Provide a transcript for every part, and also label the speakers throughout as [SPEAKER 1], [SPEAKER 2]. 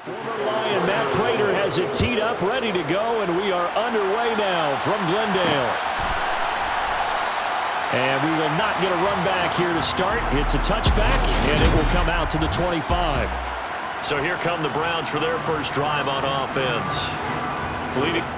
[SPEAKER 1] Former Lion Matt Prater has it teed up, ready to go, and we are underway now from Glendale. And we will not get a run back here to start. It's a touchback, and it will come out to the 25.
[SPEAKER 2] So here come the Browns for their first drive on offense. Leading.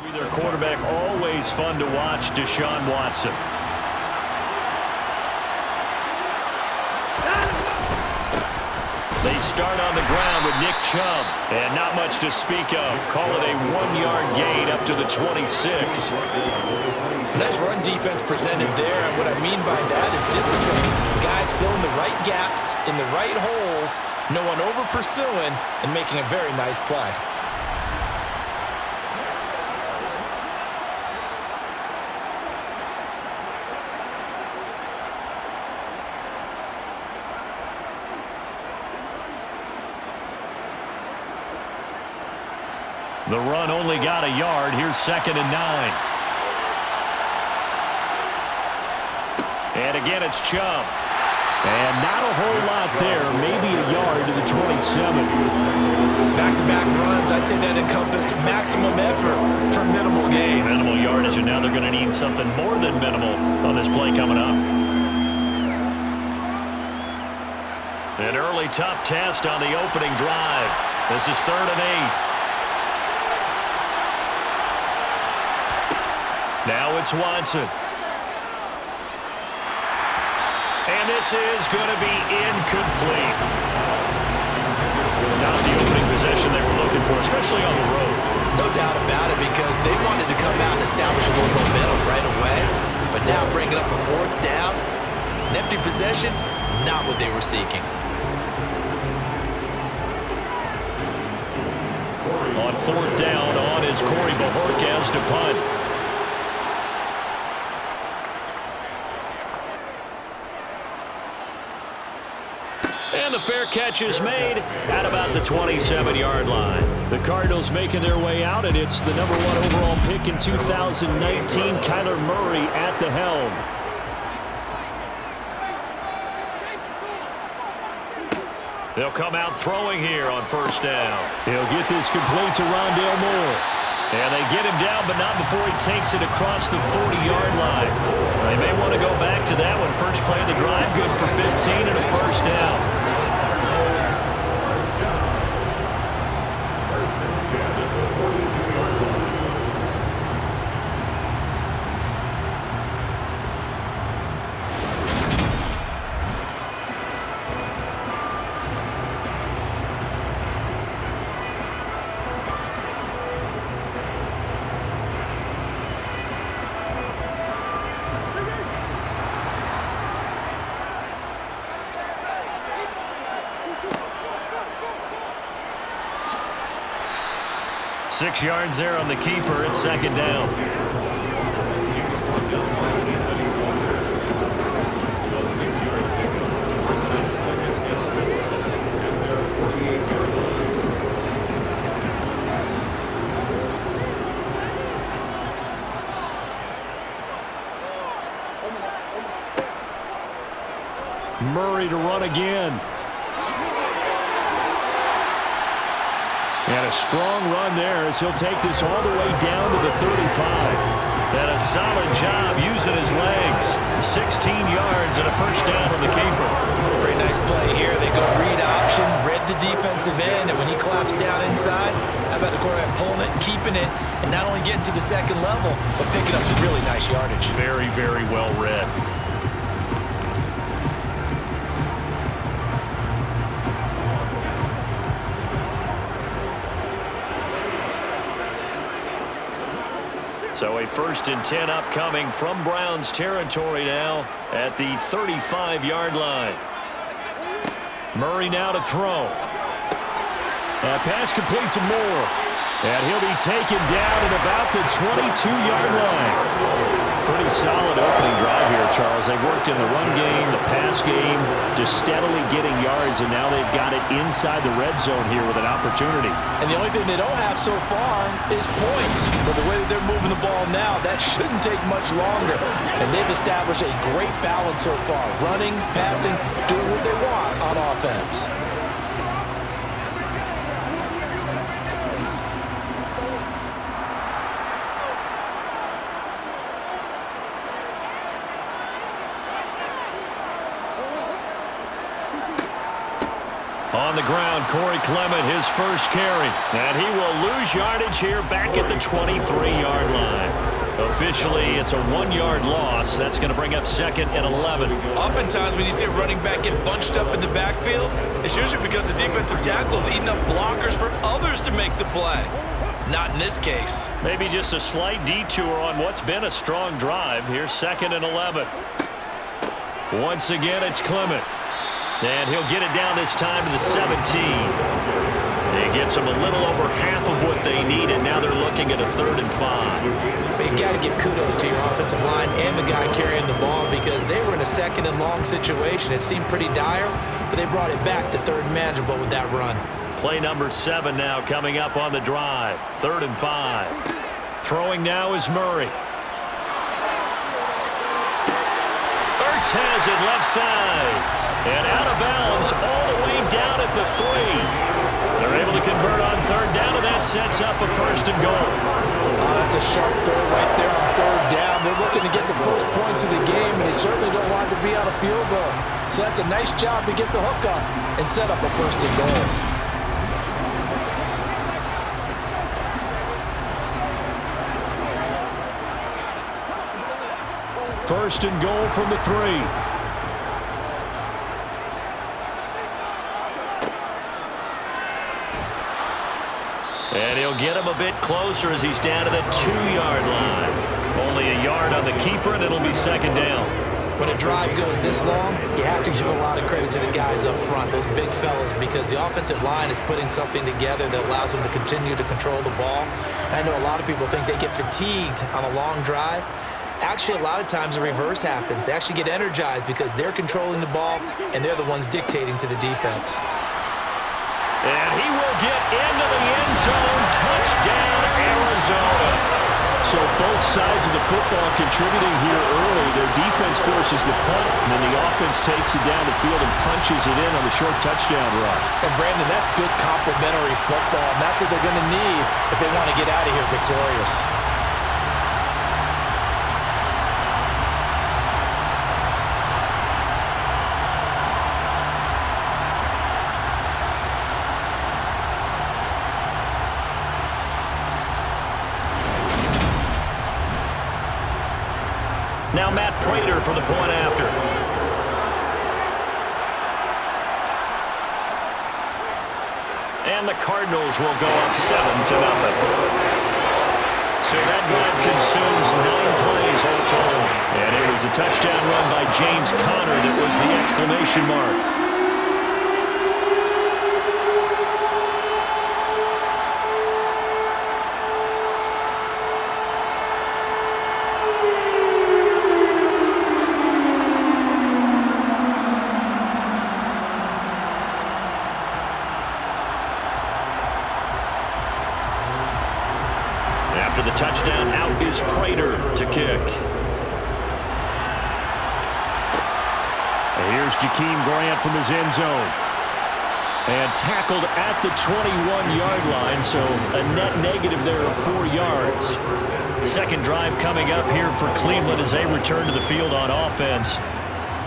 [SPEAKER 2] Their quarterback, always fun to watch, Deshaun Watson. They start on the ground with Nick Chubb, and not much to speak of. Call it a 1-yard gain up to the 26.
[SPEAKER 3] Nice run defense presented there, and what I mean by that is discipline. Guys filling the right gaps in the right holes, no one over pursuing, and making a very nice play.
[SPEAKER 2] The run only got a yard. Here's 2nd and 9. And again, it's Chubb. And not a whole lot there. Maybe a yard to the 27.
[SPEAKER 3] Back-to-back runs, I'd say that encompassed maximum effort for minimal gain.
[SPEAKER 2] Minimal yardage, and now they're going to need something more than minimal on this play coming up. An early tough test on the opening drive. This is 3rd and 8. Now it's Watson. And this is going to be incomplete. Not the opening possession they were looking for, especially on the road.
[SPEAKER 3] No doubt about it, because they wanted to come out and establish a little momentum right away. But now bringing up a 4th down, an empty possession, not what they were seeking.
[SPEAKER 2] On 4th down, on is Corey Bajorquez to punt. And the fair catch is made at about the 27-yard line. The Cardinals making their way out, and it's the number 1 overall pick in 2019, Kyler Murray at the helm. They'll come out throwing here on 1st down.
[SPEAKER 1] He'll get this complete to Rondale Moore.
[SPEAKER 2] And they get him down, but not before he takes it across the 40-yard line. They may want to go back to that one. First play of the drive, good for 15 and a 1st down. Six yards there on the keeper. It's 2nd down.
[SPEAKER 1] Murray to run again. And a strong run there as he'll take this all the way down to the 35.
[SPEAKER 2] And a solid job using his legs. 16 yards and a first down on the keeper.
[SPEAKER 3] Pretty nice play here. They go read option, read the defensive end, and when he collapsed down inside, how about the quarterback pulling it, keeping it, and not only getting to the second level, but picking up some really nice yardage.
[SPEAKER 2] Very, very well read. So a 1st and 10 upcoming from Browns territory now at the 35-yard line. Murray now to throw.
[SPEAKER 1] Pass complete to Moore. And he'll be taken down at about the 22-yard line. Pretty solid opening drive here, Charles. They've worked in the run game, the pass game, just steadily getting yards, and now they've got it inside the red zone here with an opportunity.
[SPEAKER 3] And the only thing they don't have so far is points. But the way that they're moving the ball now, that shouldn't take much longer. And they've established a great balance so far. Running, passing, doing what they want on offense.
[SPEAKER 2] On the ground, Corey Clement, his first carry. And he will lose yardage here back at the 23-yard line. Officially, it's a 1-yard loss. That's going to bring up 2nd and 11.
[SPEAKER 3] Oftentimes, when you see a running back get bunched up in the backfield, it's usually because the defensive tackle is eating up blockers for others to make the play. Not in this case.
[SPEAKER 2] Maybe just a slight detour on what's been a strong drive. Here's 2nd and 11. Once again, it's Clement. And he'll get it down this time to the 17. It gets them a little over half of what they need, and now they're looking at a 3rd and 5.
[SPEAKER 3] But you got to give kudos to your offensive line and the guy carrying the ball because they were in a 2nd and long situation. It seemed pretty dire, but they brought it back to 3rd and manageable with that run.
[SPEAKER 2] Play number 7 now coming up on the drive. 3rd and 5. Throwing now is Murray. Ertz has it left side. And out of bounds all the way down at the 3. They're able to convert on 3rd down, and that sets up a 1st and goal.
[SPEAKER 3] That's a sharp throw right there on 3rd down. They're looking to get the first points of the game, and they certainly don't want to be on a field goal. So that's a nice job to get the hook up and set up a 1st and goal.
[SPEAKER 1] First and goal from the 3.
[SPEAKER 2] And he'll get him a bit closer as he's down to the 2-yard line. Only a yard on the keeper, and it'll be 2nd down.
[SPEAKER 3] When a drive goes this long, you have to give a lot of credit to the guys up front, those big fellas, because the offensive line is putting something together that allows them to continue to control the ball. And I know a lot of people think they get fatigued on a long drive. Actually, a lot of times the reverse happens. They actually get energized because they're controlling the ball, and they're the ones dictating to the defense.
[SPEAKER 2] And he will get into the end zone. Touchdown, Arizona.
[SPEAKER 1] So both sides of the football contributing here early. Their defense forces the punt, and then the offense takes it down the field and punches it in on the short touchdown run.
[SPEAKER 3] And, Brandon, that's good complementary football, and that's what they're going to need if they want to get out of here victorious.
[SPEAKER 2] Now Matt Prater for the point after. And the Cardinals will go up 7-0. So that drive consumes 9 plays all total. And it was a touchdown run by James Conner that was the exclamation mark. After the touchdown, out is Prater to kick. And here's Jakeem Grant from his end zone. And tackled at the 21-yard line, so a net negative there of 4 yards. Second drive coming up here for Cleveland as they return to the field on offense.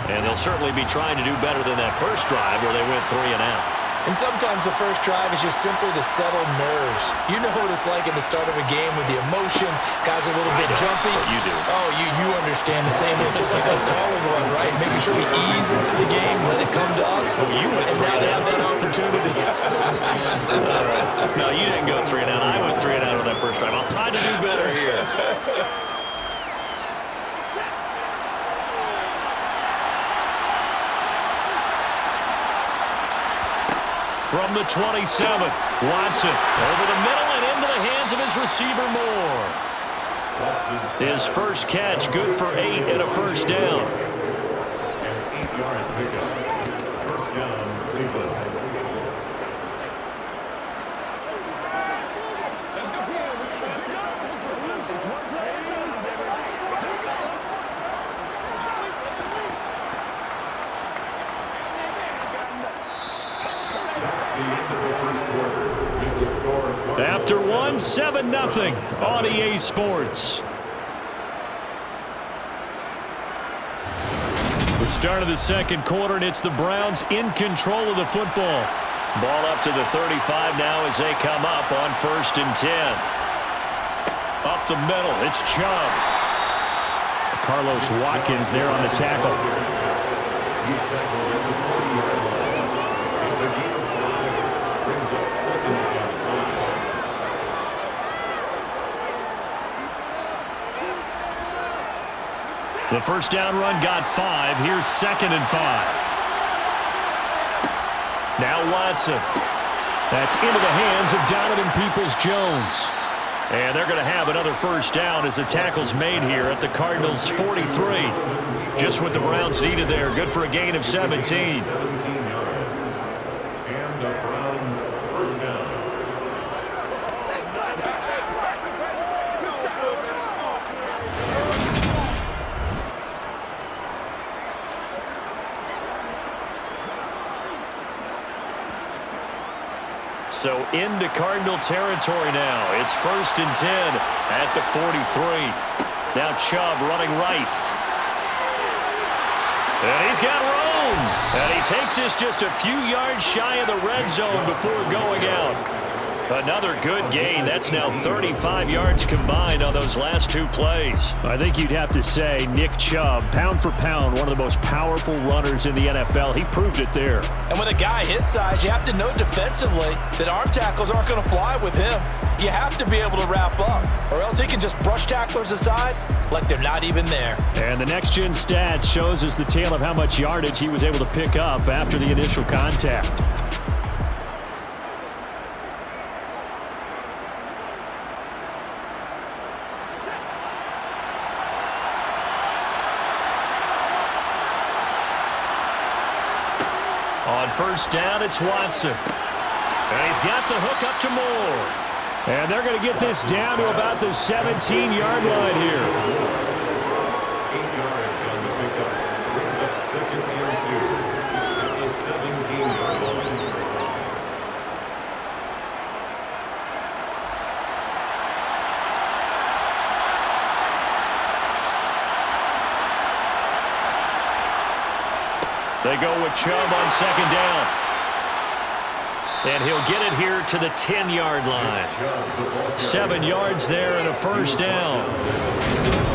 [SPEAKER 2] And they'll certainly be trying to do better than that first drive where they went 3 and out.
[SPEAKER 3] And sometimes the first drive is just simply to settle nerves. You know what it's like at the start of a game with the emotion. Guys are a little bit jumpy.
[SPEAKER 2] But you do.
[SPEAKER 3] Oh, you understand the same. It's just like us calling one, right? Making sure we ease into the game, let it come to us.
[SPEAKER 2] Oh, you went
[SPEAKER 3] and now they have that opportunity.
[SPEAKER 2] No, you didn't go 3 and out. I went 3 and out on that first drive. I'll try to do better here. From the 27, Watson over the middle and into the hands of his receiver Moore. His first catch, good for 8 and a first down.
[SPEAKER 4] An 8-yard pickup. First down, Cleveland.
[SPEAKER 2] After one, 7-0 on EA Sports. The start of the second quarter, and it's the Browns in control of the football. Ball up to the 35 now as they come up on 1st and 10. Up the middle, it's Chubb.
[SPEAKER 1] Carlos Watkins there on the tackle.
[SPEAKER 4] He's tackled at the 40-yard line. It's a game flag. Brings up 2nd and 5.
[SPEAKER 2] The first down run got 5. Here's 2nd and 5. Now Watson. That's into the hands of Donovan Peoples-Jones. And they're going to have another first down as the tackle's made here at the Cardinals' 43. Just what the Browns needed there. Good for a gain of 17.
[SPEAKER 4] 17 yards. And the Browns first down.
[SPEAKER 2] So into Cardinal territory now. It's 1st and 10 at the 43. Now Chubb running right. And he's got room. And he takes this just a few yards shy of the red zone before going out. Another good gain. That's now 35 yards combined on those last 2 plays.
[SPEAKER 1] I think you'd have to say Nick Chubb, pound for pound, one of the most powerful runners in the NFL. He proved it there.
[SPEAKER 3] And with a guy his size, you have to know defensively that arm tackles aren't going to fly with him. You have to be able to wrap up, or else he can just brush tacklers aside like they're not even there.
[SPEAKER 1] And the next-gen stats shows us the tale of how much yardage he was able to pick up after the initial contact.
[SPEAKER 2] On first down, it's Watson. And he's got the hook up to Moore.
[SPEAKER 1] And they're going to get this down to about the 17-yard line here.
[SPEAKER 4] 8 yards on the pickup. Brings up 2nd and 2 at the 17-yard line.
[SPEAKER 2] They go with Chubb on 2nd down. And he'll get it here to the 10-yard line. 7 yards there and a first down.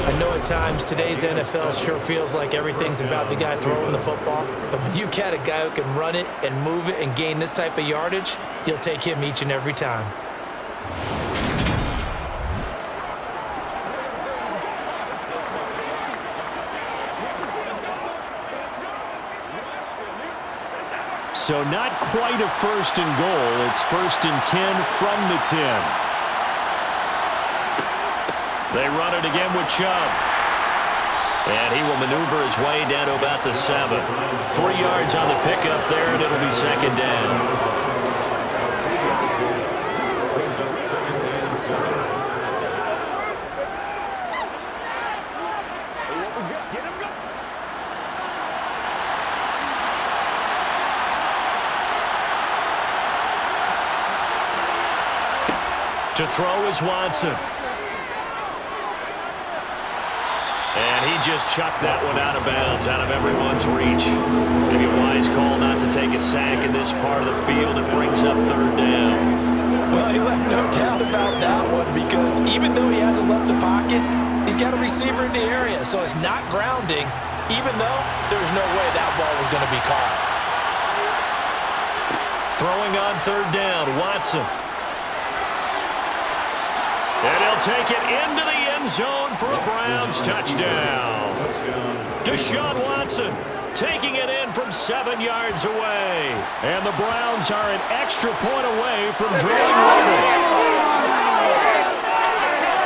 [SPEAKER 3] I know at times today's NFL sure feels like everything's about the guy throwing the football. But when you've got a guy who can run it and move it and gain this type of yardage, you'll take him each and every time.
[SPEAKER 1] So not quite a 1st and goal. It's 1st and 10 from the 10.
[SPEAKER 2] They run it again with Chubb. And he will maneuver his way down to about the 7. 3 yards on the pickup there, and it'll be 2nd down. To throw is Watson. And he just chucked that one out of bounds, out of everyone's reach. Maybe a wise call not to take a sack in this part of the field. It brings up third down.
[SPEAKER 3] Well, he left no doubt about that one because even though he hasn't left the pocket, he's got a receiver in the area, so it's not grounding, even though there's no way that ball was going to be caught.
[SPEAKER 2] Throwing on third down, Watson. And he'll take it into the end zone for a Browns touchdown. Deshaun Watson taking it in from 7 yards away. And the Browns are an extra point away from drawing level.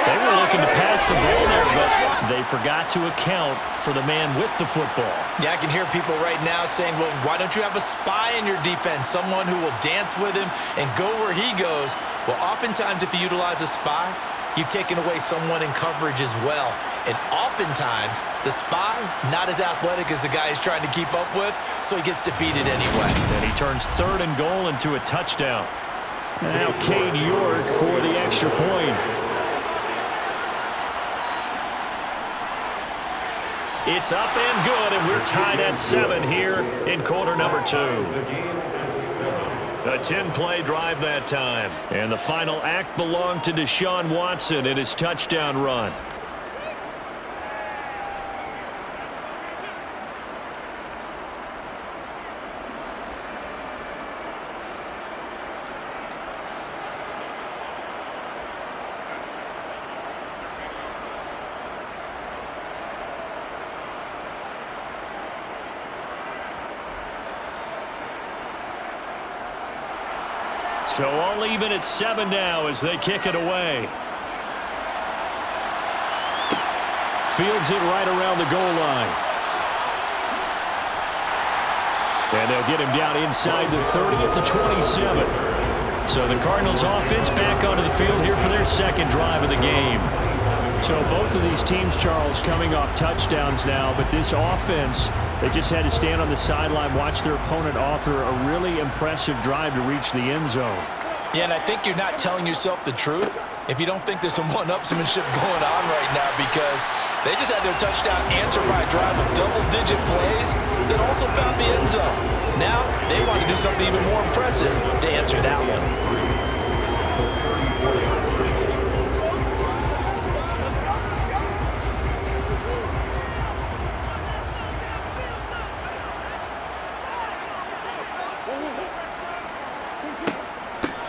[SPEAKER 2] They were looking to pass the ball there, but they forgot to account for the man with the football.
[SPEAKER 3] Yeah, I can hear people right now saying, well, why don't you have a spy in your defense, someone who will dance with him and go where he goes? Well, oftentimes if you utilize a spy, you've taken away someone in coverage as well. And oftentimes, the spy, not as athletic as the guy he's trying to keep up with, so he gets defeated anyway.
[SPEAKER 2] And he turns 3rd and goal into a touchdown. Now Cade York for the extra point. It's up and good, and we're tied at 7 here in quarter number 2. A 10-play drive that time. And the final act belonged to Deshaun Watson in his touchdown run. So all even at 7 now as they kick it away. Fields it right around the goal line. And they'll get him down inside the 30 at the 27. So the Cardinals offense back onto the field here for their second drive of the game.
[SPEAKER 1] So both of these teams, Charles, coming off touchdowns now, but this offense, they just had to stand on the sideline, watch their opponent author a really impressive drive to reach the end zone.
[SPEAKER 3] Yeah, and I think you're not telling yourself the truth if you don't think there's some one-upsmanship going on right now, because they just had their touchdown answered by a drive of double-digit plays that also found the end zone. Now they want to do something even more impressive to answer that one.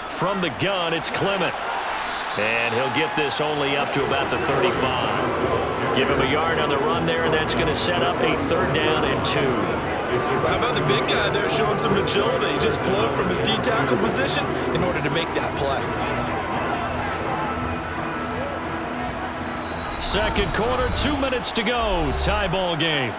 [SPEAKER 2] From the gun, it's Clement. And he'll get this only up to about the 35. Give him a yard on the run there, and that's going to set up a 3rd down and 2.
[SPEAKER 3] How about the big guy there showing some agility? He just flowed from his D-tackle position in order to make that play.
[SPEAKER 2] Second quarter, 2 minutes to go. Tie ball game.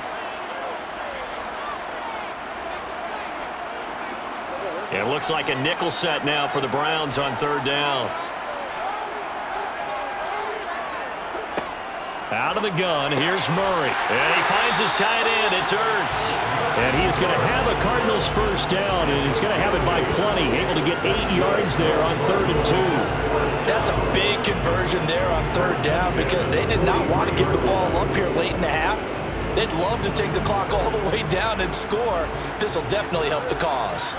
[SPEAKER 2] It looks like a nickel set now for the Browns on 3rd down. Out of the gun, here's Murray. And he finds his tight end, it's Ertz. And he is going to have a Cardinals first down, and he's going to have it by plenty. Able to get 8 yards there on 3rd and 2.
[SPEAKER 3] That's a big conversion there on 3rd down because they did not want to give the ball up here late in the half. They'd love to take the clock all the way down and score. This will definitely help the cause.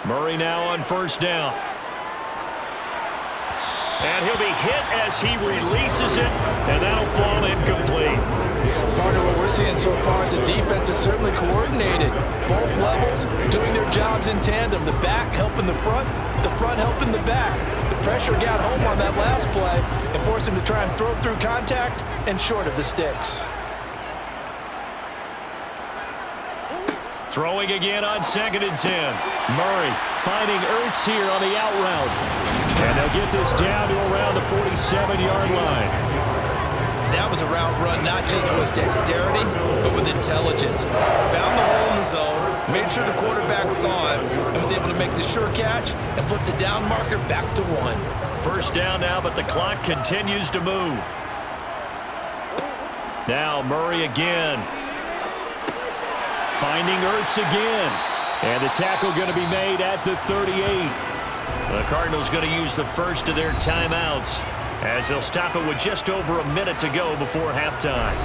[SPEAKER 2] Murray now on 1st down. And he'll be hit as he releases it, and that'll fall incomplete.
[SPEAKER 3] Partner, what we're seeing so far is the defense is certainly coordinated. Both levels doing their jobs in tandem. The back helping the front helping the back. The pressure got home on that last play and forced him to try and throw through contact and short of the sticks.
[SPEAKER 2] Throwing again on 2nd and 10. Murray finding Ertz here on the out route. And they'll get this down to around the 47-yard line.
[SPEAKER 3] That was a route run not just with dexterity, but with intelligence. Found the hole in the zone, made sure the quarterback saw him, and was able to make the sure catch and flip the down marker back to 1.
[SPEAKER 2] First down now, but the clock continues to move. Now Murray again. Finding Ertz again. And the tackle going to be made at the 38. The Cardinals going to use the first of their timeouts as they'll stop it with just over a minute to go before halftime.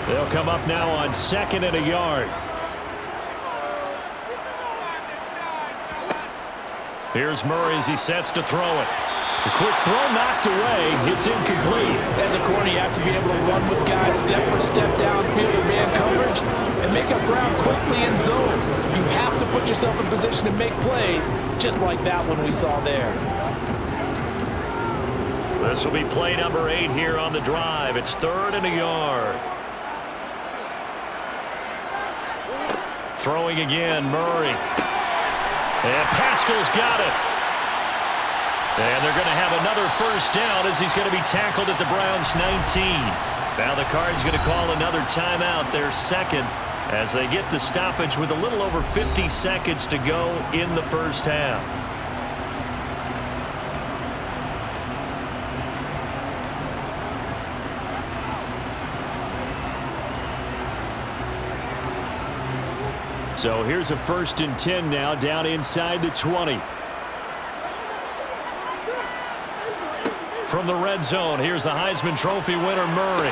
[SPEAKER 2] They'll come up now on 2nd and a yard. Here's Murray as he sets to throw it. The quick throw knocked away. It's incomplete.
[SPEAKER 3] As a corner, you have to be able to run with guys step for step downfield in man coverage and make up ground quickly in zone. You have to put yourself in position to make plays, just like that one we saw there.
[SPEAKER 2] This will be play number 8 here on the drive. It's 3rd and a yard. Throwing again, Murray. And Pascal's got it. And they're going to have another first down as he's going to be tackled at the Browns' 19. Now the Cards going to call another timeout, their second, as they get the stoppage with a little over 50 seconds to go in the first half. So here's a 1st and 10 now down inside the 20. From the red zone, here's the Heisman Trophy winner, Murray.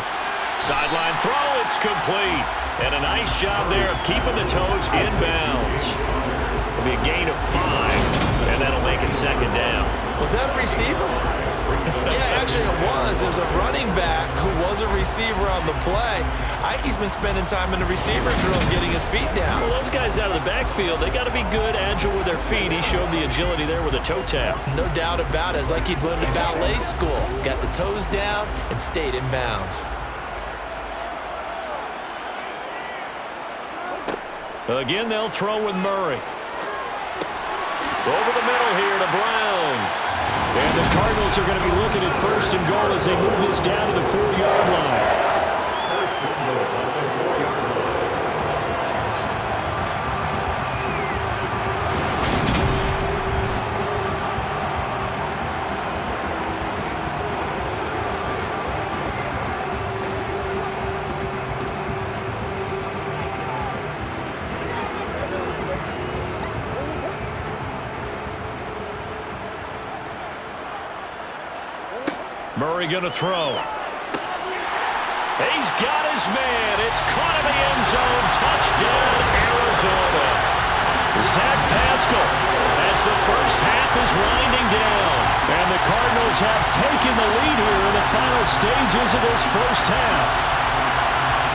[SPEAKER 2] Sideline throw, it's complete. And a nice job there of keeping the toes in bounds. It'll be a gain of 5, and that'll make it 2nd down.
[SPEAKER 3] Was that a receiver? Yeah, actually it was. It was a running back who was a receiver on the play. Ike's been spending time in the receiver drills getting his feet down.
[SPEAKER 2] Well, those guys out of the backfield, they got to be good, agile with their feet. He showed the agility there with a toe tap.
[SPEAKER 3] No doubt about it. It's like he'd learned at ballet school. Got the toes down and stayed in bounds.
[SPEAKER 2] Again, they'll throw with Murray. Over the middle here to Brown.
[SPEAKER 1] And the Cardinals are going to be looking at 1st and goal as they move this down to the 4-yard line.
[SPEAKER 2] Murray going to throw. He's got his man. It's caught in the end zone. Touchdown, Arizona. Zach Pascal as the first half is winding down.
[SPEAKER 1] And the Cardinals have taken the lead here in the final stages of this first half.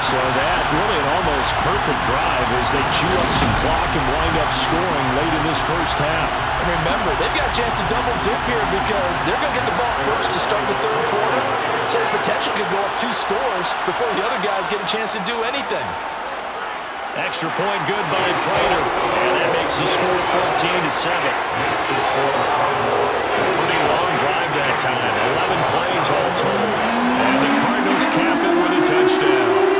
[SPEAKER 1] So that really an almost perfect drive as they chew up some clock and wind up scoring late in this first half.
[SPEAKER 3] And remember, they've got a chance to double dip here because they're going to get the ball first to start the 3rd quarter. So the potential could go up 2 scores before the other guys get a chance to do anything.
[SPEAKER 2] Extra point good by Prater. And that makes the score 14-7. Pretty long drive that time. 11 plays all total. And the Cardinals cap it with a touchdown.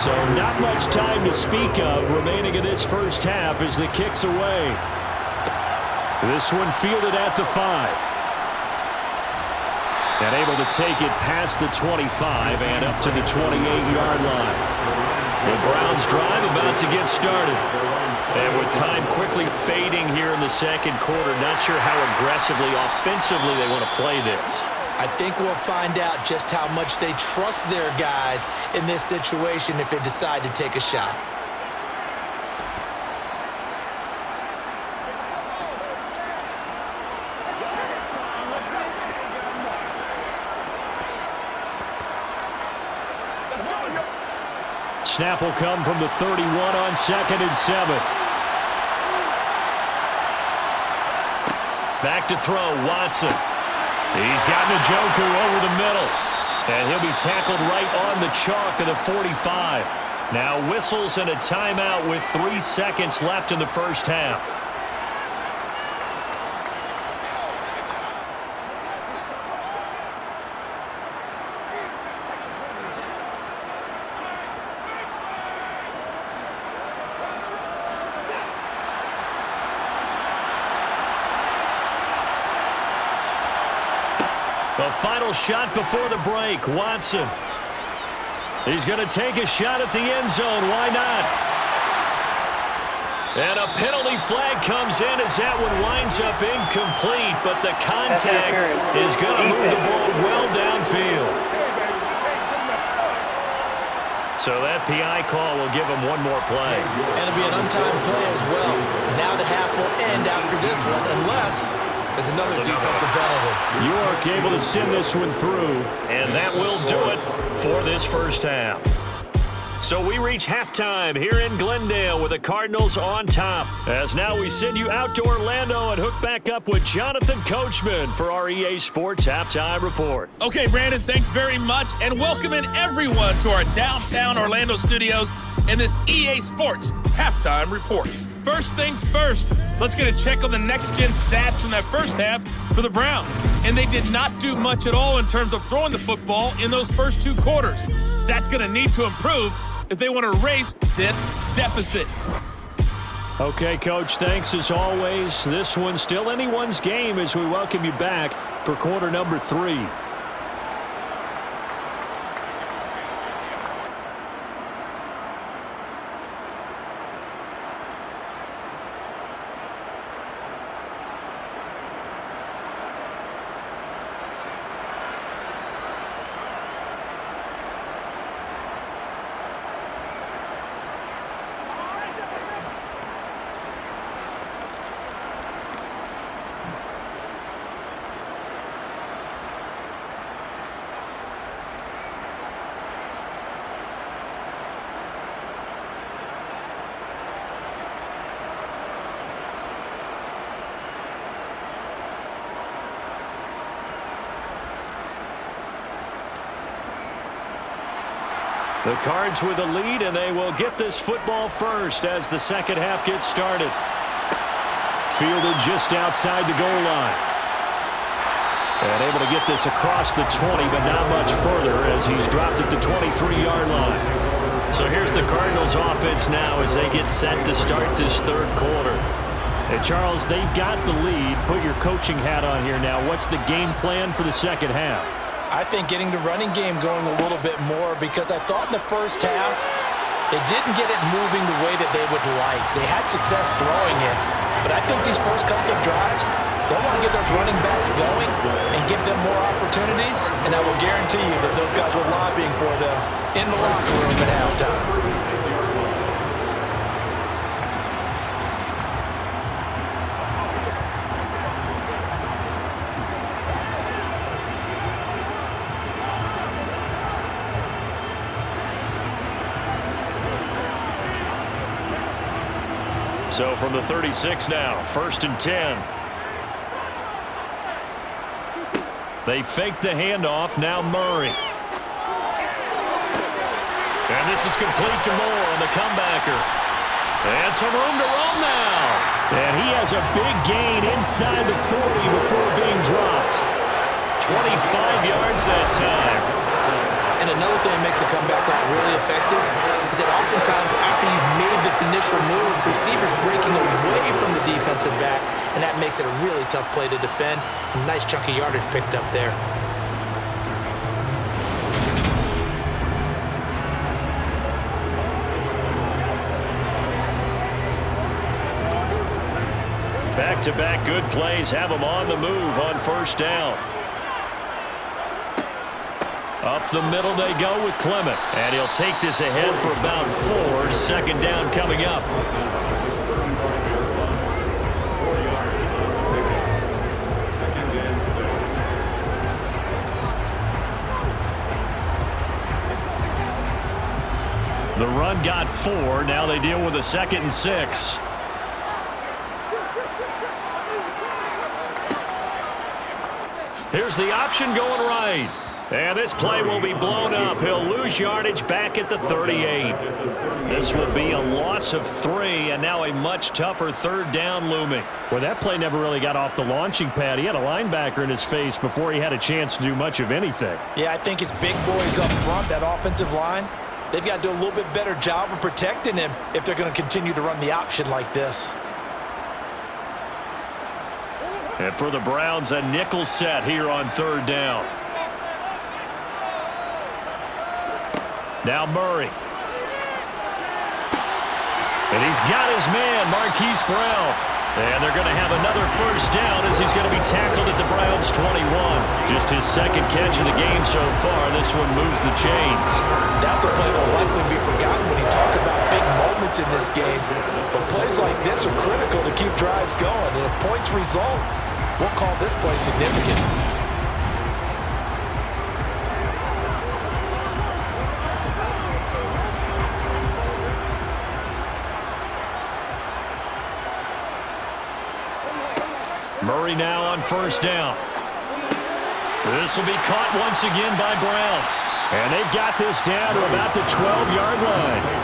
[SPEAKER 1] So not much time to speak of remaining in this first half as the kick's away. This one fielded at the 5. And able to take it past the 25 and up to the 28-yard line. The Browns drive about to get started. And with time quickly fading here in the 2nd quarter, not sure how aggressively, offensively they want to play this.
[SPEAKER 3] I think we'll find out just how much they trust their guys in this situation if they decide to take a shot.
[SPEAKER 1] Snap will come from the 31 on 2nd and 7.
[SPEAKER 2] Back to throw, Watson. He's got Njoku over the middle. And he'll be tackled right on the chalk of the 45. Now whistles and a timeout with 3 seconds left in the first half. The final shot before the break, Watson. He's going to take a shot at the end zone. Why not? And a penalty flag comes in as that one winds up incomplete, but the contact is going to move the ball well downfield. So that PI call will give him one more play.
[SPEAKER 3] And it'll be an untimed play as well. Now the half will end after this one, unless there's another defensive penalty.
[SPEAKER 2] York able to send this one through, and that will do it for this first half. So we reach halftime here in Glendale with the Cardinals on top. As now we send you out to Orlando and hook back up with Jonathan Coachman for our EA Sports Halftime Report.
[SPEAKER 5] Okay, Brandon, thanks very much, and welcoming everyone to our downtown Orlando studios in this EA Sports Halftime Report. First things first, let's get a check on the next-gen stats from that first half for the Browns. And they did not do much at all in terms of throwing the football in those first 2 quarters. That's going to need to improve if they want to erase this deficit.
[SPEAKER 2] Okay, Coach, thanks as always. This one's still anyone's game as we welcome you back for quarter number 3. The Cards with a lead, and they will get this football first as the second half gets started. Fielded just outside the goal line. And able to get this across the 20, but not much further as he's dropped it to 23-yard line. So here's the Cardinals offense now as they get set to start this third quarter. And Charles, they've got the lead. Put your coaching hat on here now. What's the game plan for the second half?
[SPEAKER 3] I think getting the running game going a little bit more, because I thought in the first half they didn't get it moving the way that they would like. They had success throwing it, but I think these first couple of drives, they'll want to get those running backs going and give them more opportunities, and I will guarantee you that those guys were lobbying for them in the locker room at halftime.
[SPEAKER 2] So from the 36 now, 1st and 10. They fake the handoff, now Murray. And this is complete to Moore on the comebacker. And some room to roll now. And he has a big gain inside the 40 before being dropped. 25 yards that time.
[SPEAKER 3] And another thing that makes a comeback route really effective is that oftentimes after you've made the initial move, receivers breaking away from the defensive back, and that makes it a really tough play to defend. A nice chunk of yardage picked up there.
[SPEAKER 2] Back-to-back good plays have them on the move on first down. Up the middle they go with Clement. And he'll take this ahead for about 4. Second down coming up. The run got 4. Now they deal with a 2nd and 6. Here's the option going right. And this play will be blown up. He'll lose yardage back at the 38. This will be a loss of 3, and now a much tougher third down looming.
[SPEAKER 1] Well, that play never really got off the launching pad. He had a linebacker in his face before he had a chance to do much of anything.
[SPEAKER 3] Yeah, I think it's big boys up front, that offensive line. They've got to do a little bit better job of protecting him if they're going to continue to run the option like this.
[SPEAKER 2] And for the Browns, a nickel set here on third down. Now Murray. And he's got his man, Marquise Brown. And they're going to have another first down as he's going to be tackled at the Browns' 21. Just his second catch of the game so far. This one moves the chains.
[SPEAKER 3] That's a play that will likely be forgotten when you talk about big moments in this game. But plays like this are critical to keep drives going. And if points result, we'll call this play significant.
[SPEAKER 2] Murray now on first down. This will be caught once again by Brown.
[SPEAKER 1] And they've got this down to about the 12-yard line.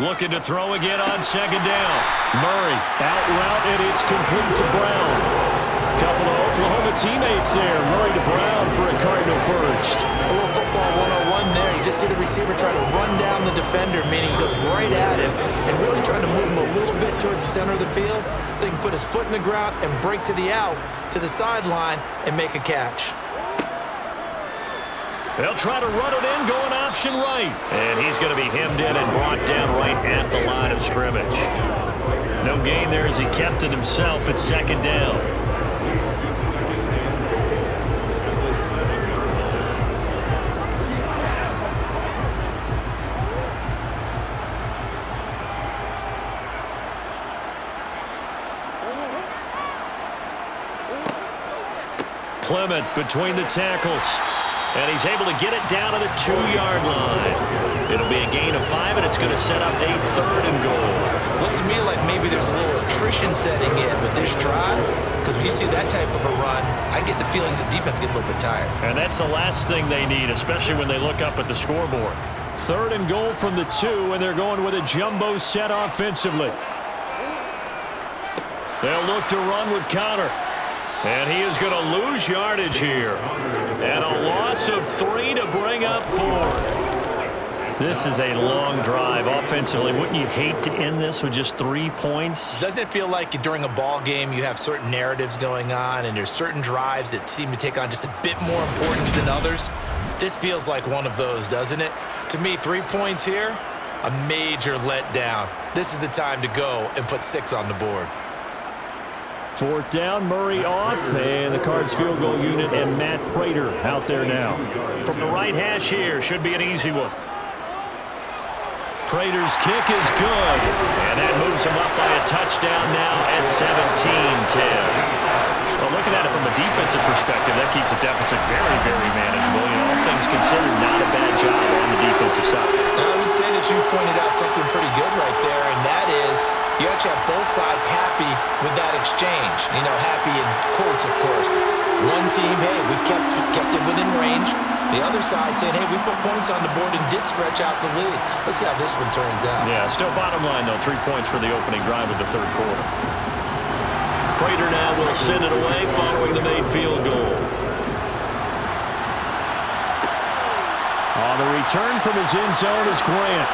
[SPEAKER 2] Looking to throw again on second down.
[SPEAKER 1] Murray out route, and it's complete to Brown. Couple of Oklahoma teammates there. Murray to Brown for a Cardinal first.
[SPEAKER 3] A little football 101 there. You just see the receiver try to run down the defender, meaning he goes right at him and really trying to move him a little bit towards the center of the field so he can put his foot in the ground and break to the out, to the sideline, and make a catch.
[SPEAKER 2] They'll try to run it in, going option right. And he's going to be hemmed in and brought down right at the line of scrimmage. No gain there as he kept it himself at second down. Clement between the tackles. And he's able to get it down to the 2-yard line. It'll be a gain of 5, and it's going to set up a third and goal.
[SPEAKER 3] Looks to me like maybe there's a little attrition setting in with this drive, because when you see that type of a run, I get the feeling the defense gets a little bit tired.
[SPEAKER 2] And that's the last thing they need, especially when they look up at the scoreboard.
[SPEAKER 1] Third and goal from the 2, and they're going with a jumbo set offensively.
[SPEAKER 2] They'll look to run with Connor. And he is going to lose yardage here. And a loss of 3 to bring up 4. This is a long drive offensively. Wouldn't you hate to end this with just 3 points?
[SPEAKER 3] Doesn't it feel like during a ball game you have certain narratives going on and there's certain drives that seem to take on just a bit more importance than others? This feels like one of those, doesn't it? To me, 3 points here, a major letdown. This is the time to go and put 6 on the board.
[SPEAKER 1] Fourth down, Murray off, and the Cards field goal unit and Matt Prater out there now.
[SPEAKER 2] From the right hash here, should be an easy one. Prater's kick is good, and that moves him up by a touchdown now at 17-10. Well, looking at it from a defensive perspective, that keeps the deficit very, very manageable. You know, all things considered, not a bad job on the defensive side.
[SPEAKER 3] I would say that you pointed out something pretty good right there, and that is you actually have both sides happy with that exchange. You know, happy in quotes, of course. One team, hey, we've kept it within range. The other side saying, hey, we put points on the board and did stretch out the lead. Let's see how this one turns out.
[SPEAKER 2] Yeah, still bottom line, though, 3 points for the opening drive of the third quarter. Prater now will send it away following the made field goal.
[SPEAKER 1] On the return from his end zone is Grant.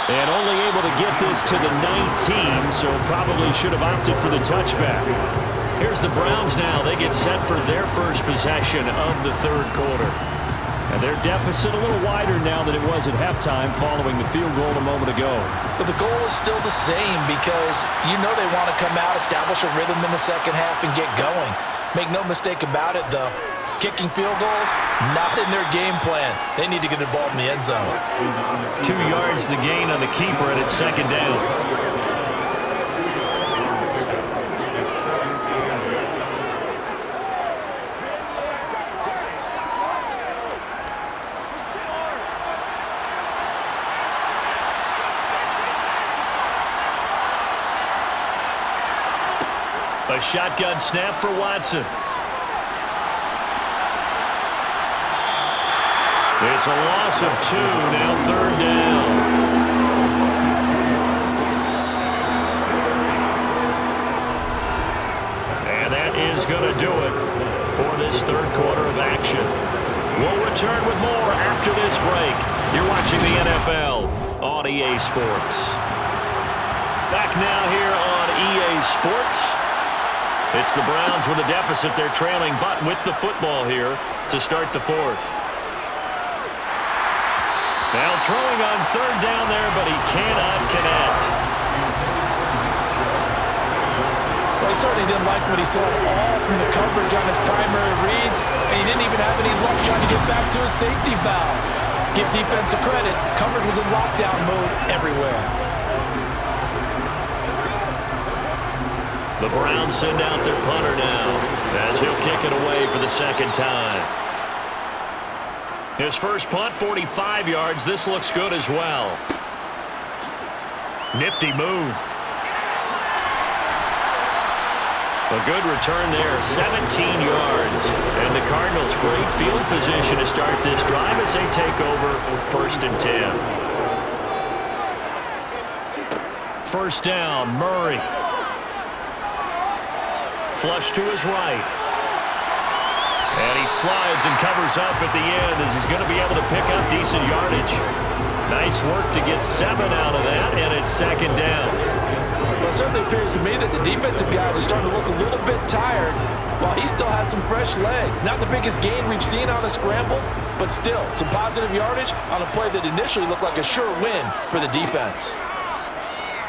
[SPEAKER 1] And only able to get this to the 19, so probably should have opted for the touchback.
[SPEAKER 2] Here's the Browns now. They get set for their first possession of the third quarter.
[SPEAKER 1] And their deficit a little wider now than it was at halftime following the field goal a moment ago.
[SPEAKER 3] But the goal is still the same because you know they want to come out, establish a rhythm in the second half, and get going. Make no mistake about it, though. Kicking field goals, not in their game plan. They need to get the ball in the end zone.
[SPEAKER 2] 2 yards the gain on the keeper, and it's second down. A shotgun snap for Watson. It's a loss of 2, now 3rd down. And that is going to do it for this 3rd quarter of action. We'll return with more after this break. You're watching the NFL on EA Sports. Back now here on EA Sports. It's the Browns with a deficit. They're trailing, but with the football here to start the 4th. Now throwing on 3rd down there, but he cannot connect.
[SPEAKER 3] Well, he certainly didn't like what he saw all from the coverage on his primary reads, and he didn't even have any luck trying to get back to his safety valve. Give defense a credit. Coverage was in lockdown mode everywhere.
[SPEAKER 2] The Browns send out their punter now as he'll kick it away for the 2nd time. His first punt, 45 yards. This looks good as well. Nifty move. A good return there, 17 yards. And the Cardinals, great field position to start this drive as they take over 1st and 10. First down, Murray. Flush to his right. And he slides and covers up at the end as he's going to be able to pick up decent yardage. Nice work to get 7 out of that, and it's 2nd down.
[SPEAKER 3] Well, it certainly appears to me that the defensive guys are starting to look a little bit tired while he still has some fresh legs. Not the biggest gain we've seen on a scramble, but still some positive yardage on a play that initially looked like a sure win for the defense.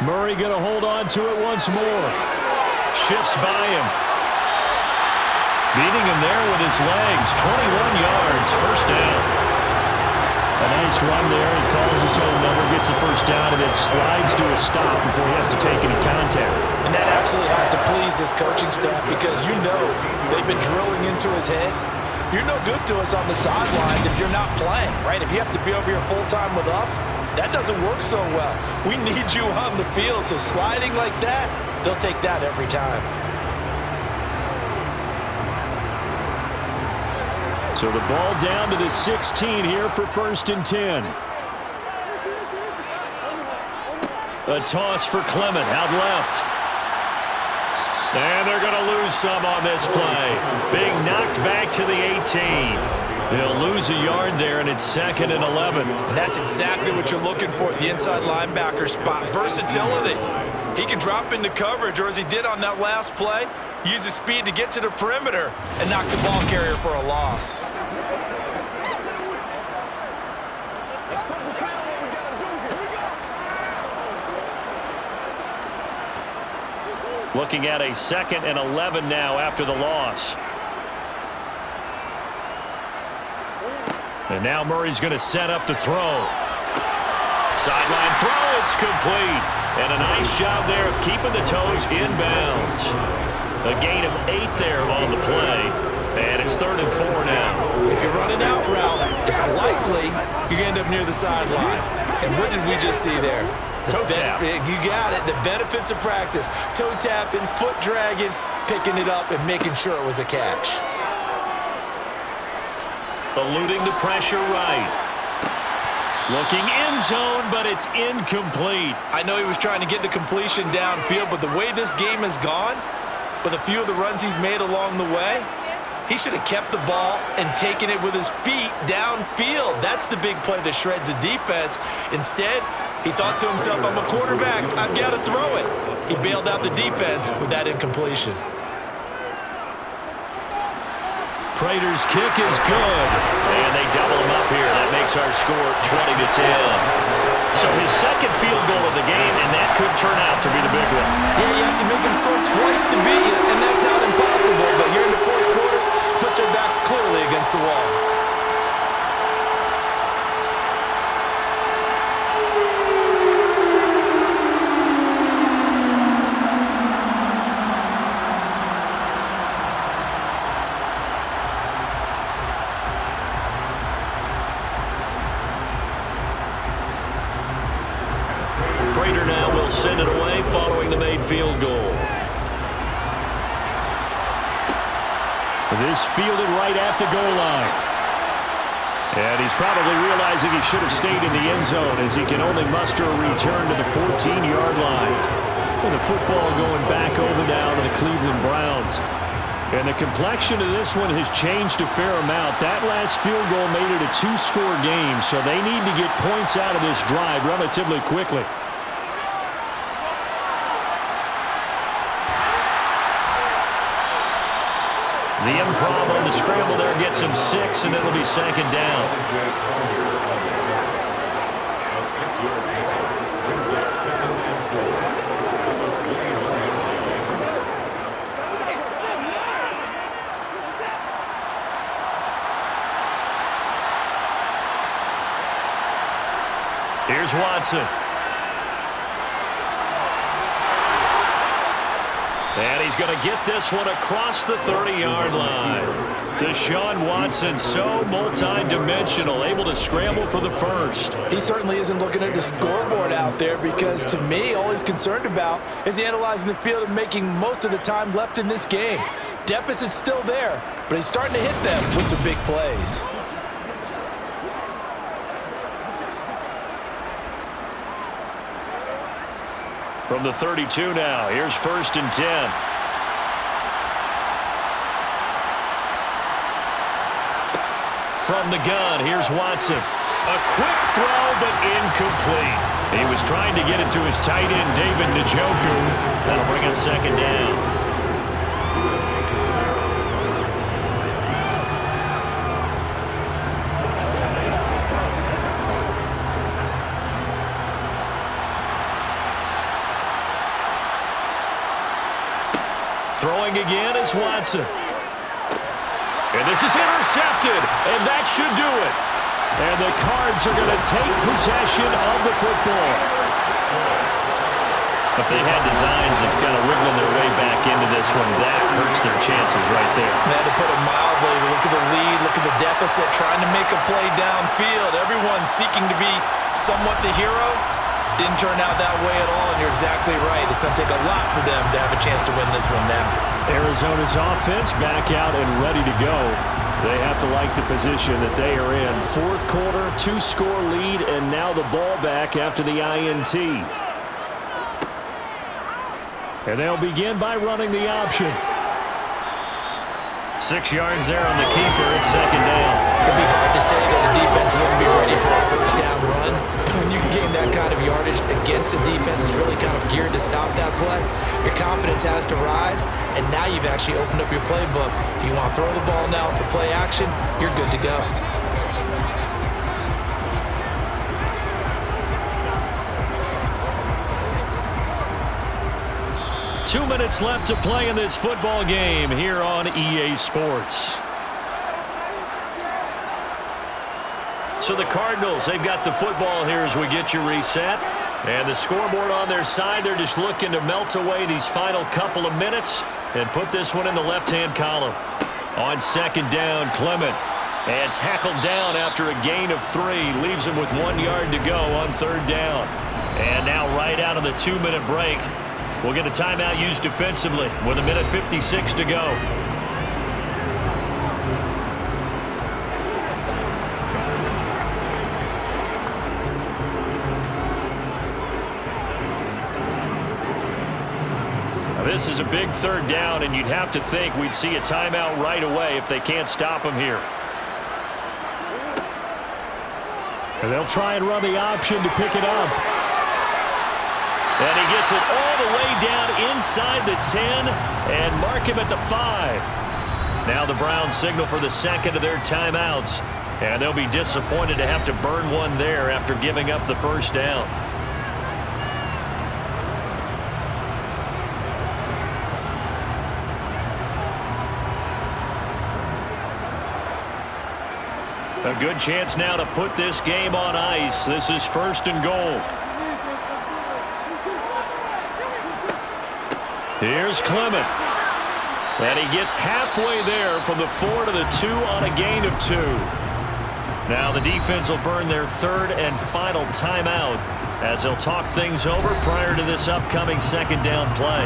[SPEAKER 2] Murray going to hold on to it once more. Shifts by him. Beating him there with his legs. 21 yards, 1st down.
[SPEAKER 1] A nice run there. He calls his own number, gets the 1st down, and then slides to a stop before he has to take any contact.
[SPEAKER 3] And that absolutely has to please this coaching staff because you know they've been drilling into his head. You're no good to us on the sidelines if you're not playing, right? If you have to be over here full-time with us, that doesn't work so well. We need you on the field, so sliding like that, they'll take that every time.
[SPEAKER 1] So the ball down to the 16 here for 1st and 10.
[SPEAKER 2] A toss for Clement out left. And they're going to lose some on this play. Being knocked back to the 18. They'll lose a yard there, and it's 2nd and 11.
[SPEAKER 3] And that's exactly what you're looking for at the inside linebacker spot. Versatility. He can drop into coverage, or as he did on that last play, use his speed to get to the perimeter and knock the ball carrier for a loss.
[SPEAKER 2] Looking at a 2nd and 11 now after the loss. And now Murray's going to set up to throw. Sideline throw, it's complete. And a nice job there of keeping the toes inbounds. A gain of 8 there on the play. And it's 3rd and 4 now.
[SPEAKER 3] If you're running out route, it's likely you're going to end up near the sideline. And what did we just see there?
[SPEAKER 2] Toe tap.
[SPEAKER 3] You got it. The benefits of practice. Toe tapping, foot dragging, picking it up, and making sure it was a catch.
[SPEAKER 2] Eluding the pressure right. Looking end zone, but it's incomplete.
[SPEAKER 3] I know he was trying to get the completion downfield, but the way this game has gone, with a few of the runs he's made along the way, he should have kept the ball and taken it with his feet downfield. That's the big play that shreds a defense. Instead, he thought to himself, I'm a quarterback, I've got to throw it. He bailed out the defense with that incompletion.
[SPEAKER 2] Prater's kick is good. And they double him up here. That makes our score 20-10. So his 2nd field goal of the game, and that could turn out to be the big one.
[SPEAKER 3] Yeah, you have to make him score twice to beat you, and that's not impossible. But here in the 4th quarter, puts their backs clearly against the wall.
[SPEAKER 2] Prater now will send it away following the made field goal.
[SPEAKER 1] This fielded right at the goal line. And he's probably realizing he should have stayed in the end zone as he can only muster a return to the 14-yard line. And the football going back over now to the Cleveland Browns. And the complexion of this one has changed a fair amount. That last field goal made it a 2-score game, so they need to get points out of this drive relatively quickly. The improv on the scramble there gets him 6, and it'll be second down.
[SPEAKER 4] A 6-yard pass brings up 2nd and 4.
[SPEAKER 1] Here's Watson. And he's going to get this one across the 30-yard line. Deshaun Watson, so multi-dimensional, able to scramble for the first.
[SPEAKER 3] He certainly isn't looking at the scoreboard out there because, to me, all he's concerned about is analyzing the field and making most of the time left in this game. Deficit's still there, but he's starting to hit them with some big plays.
[SPEAKER 1] From the 32 now, here's 1st and 10. From the gun, here's Watson. A quick throw, but incomplete. He was trying to get it to his tight end, David Njoku. That'll bring up second down. Throwing again is Watson. And this is intercepted, and that should do it. And the Cards are going to take possession of the football. If they had designs of kind of wriggling their way back into this one, that hurts their chances right there.
[SPEAKER 3] To put it mildly, look at the lead, look at the deficit, trying to make a play downfield. Everyone seeking to be somewhat the hero. Didn't turn out that way at all, and you're exactly right. It's going to take a lot for them to have a chance to win this one now.
[SPEAKER 1] Arizona's offense back out and ready to go. They have to like the position that they are in. 4th quarter, 2-score lead, and now the ball back after the INT. And they'll begin by running the option. 6 yards there on the keeper at second down.
[SPEAKER 3] It'd be hard to say that a defense wouldn't be ready for a first down run. When you gain that kind of yardage against a defense is really kind of geared to stop that play, your confidence has to rise, and now you've actually opened up your playbook. If you want to throw the ball now for play action, you're good to go.
[SPEAKER 1] Two minutes left to play in this football game here on EA Sports. So the Cardinals, they've got the football here as we get you reset. And the scoreboard on their side, they're just looking to melt away these final couple of minutes and put this one in the left-hand column. On second down, Clement. And tackled down after a gain of 3. Leaves him with 1 yard to go on 3rd down. And now right out of the 2-minute break, we'll get a timeout used defensively with 1:56 to go. Now this is a big 3rd down, and you'd have to think we'd see a timeout right away if they can't stop him here. And they'll try and run the option to pick it up. And he gets it all the way down inside the 10 and mark him at the 5. Now the Browns signal for the second of their timeouts. And they'll be disappointed to have to burn one there after giving up the first down. A good chance now to put this game on ice. This is 1st and goal. Here's Clement. And he gets halfway there from the 4 to the 2 on a gain of 2. Now the defense will burn their 3rd and final timeout as they'll talk things over prior to this upcoming second down play.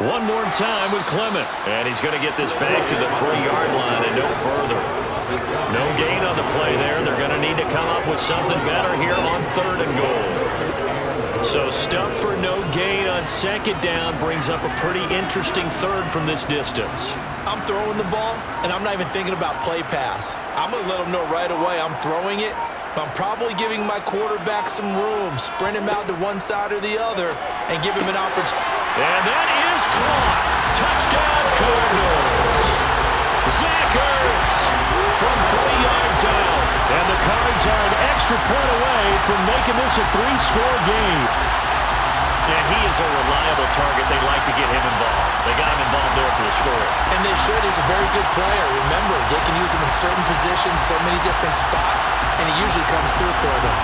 [SPEAKER 2] One more time with Clement. And he's going to get this back to the 3-yard line and no further. No gain on the play there. They're going to need to come up with something better here on 3rd and goal. So stuff for no gain on 2nd down brings up a pretty interesting 3rd from this distance.
[SPEAKER 3] I'm throwing the ball, and I'm not even thinking about play pass. I'm going to let them know right away I'm throwing it, but I'm probably giving my quarterback some room, sprint him out to one side or the other, and give him an opportunity.
[SPEAKER 2] And that is caught. Touchdown, Cardinals. Zach Ertz from 3 yards out. And the Cards are an extra point away from making this a 3-score game. And he is a reliable target. They like to get him involved. They got him involved there for the score.
[SPEAKER 3] And they should. He's a very good player. Remember, they can use him in certain positions, so many different spots, and he usually comes through for them.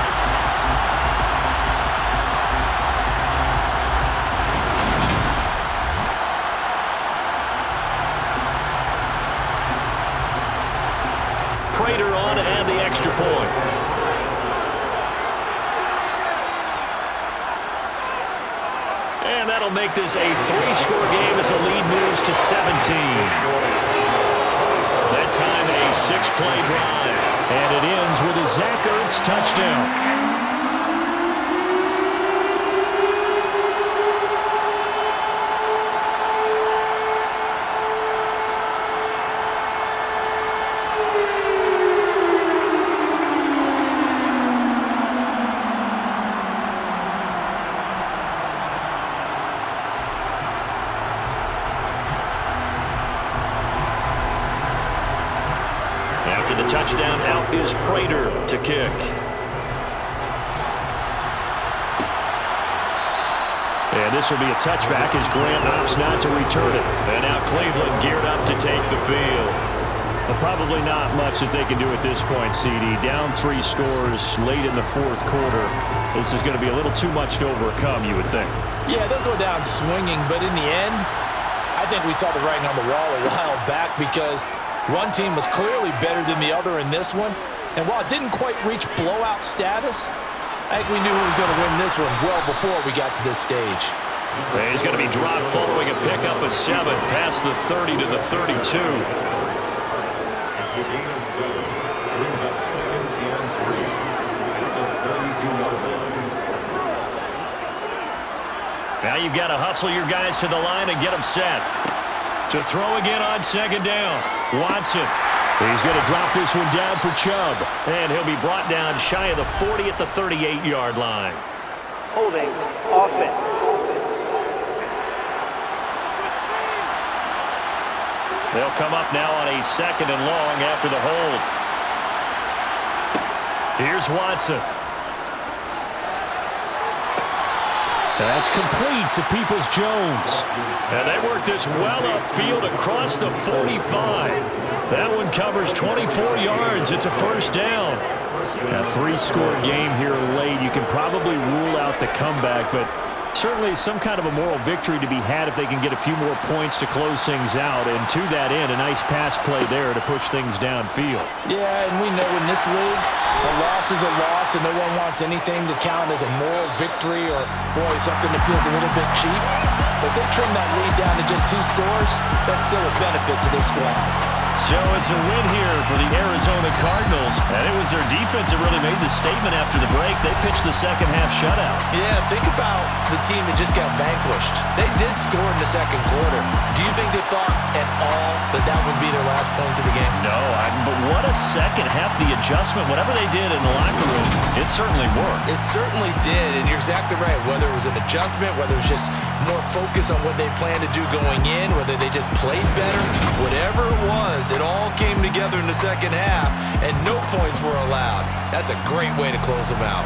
[SPEAKER 2] Prater on to add the extra point. And that'll make this a 3-score game as the lead moves to 17. That time a 6-play drive.
[SPEAKER 1] And it ends with a Zach Ertz touchdown.
[SPEAKER 2] After the touchdown, out is Prater to kick. And this will be a touchback as Grant opts not to return it. And now Cleveland geared up to take the field.
[SPEAKER 1] Well, probably not much that they can do at this point, CD. Down 3 scores late in the 4th quarter. This is going to be a little too much to overcome, you would think.
[SPEAKER 3] Yeah, they'll go down swinging, but in the end, I think we saw the writing on the wall a while back because one team was clearly better than the other in this one. And while it didn't quite reach blowout status, I think we knew who was going to win this one well before we got to this stage.
[SPEAKER 2] And he's going to be dropped following a pickup of 7 past the 30 to the 32.
[SPEAKER 4] It's a gain of 7. Brings up 2nd and 3. At the 32-yard line.
[SPEAKER 2] Now you've got to hustle your guys to the line and get them set. To throw again on 2nd down. Watson.
[SPEAKER 1] He's going to drop this one down for Chubb.
[SPEAKER 2] And he'll be brought down shy of the 40 at the 38-yard line.
[SPEAKER 6] Holding offense.
[SPEAKER 2] They'll come up now on a 2nd and long after the hold. Here's Watson.
[SPEAKER 1] That's complete to Peoples-Jones.
[SPEAKER 2] And they work this well upfield across the 45. That one covers 24 yards. It's a 1st down.
[SPEAKER 1] A 3-score game here late. You can probably rule out the comeback, but certainly some kind of a moral victory to be had if they can get a few more points to close things out. And to that end, a nice pass play there to push things downfield.
[SPEAKER 3] Yeah, and we know in this league, a loss is a loss, and no one wants anything to count as a moral victory or, boy, something that feels a little bit cheap. But if they trim that lead down to just 2 scores, that's still a benefit to this squad.
[SPEAKER 2] So it's a win here for the Arizona Cardinals. And it was their defense that really made the statement after the break. They pitched the second-half shutout.
[SPEAKER 3] Yeah, think about the team that just got vanquished. They did score in the 2nd quarter. Do you think they thought at all that that would be their last points of the game?
[SPEAKER 2] No, but what a second half. The adjustment, whatever they did in the locker room, it certainly worked.
[SPEAKER 3] It certainly did, and you're exactly right. Whether it was an adjustment, whether it was just more focus on what they planned to do going in, whether they just played better, whatever it was, it all came together in the 2nd half, and no points were allowed. That's a great way to close them out.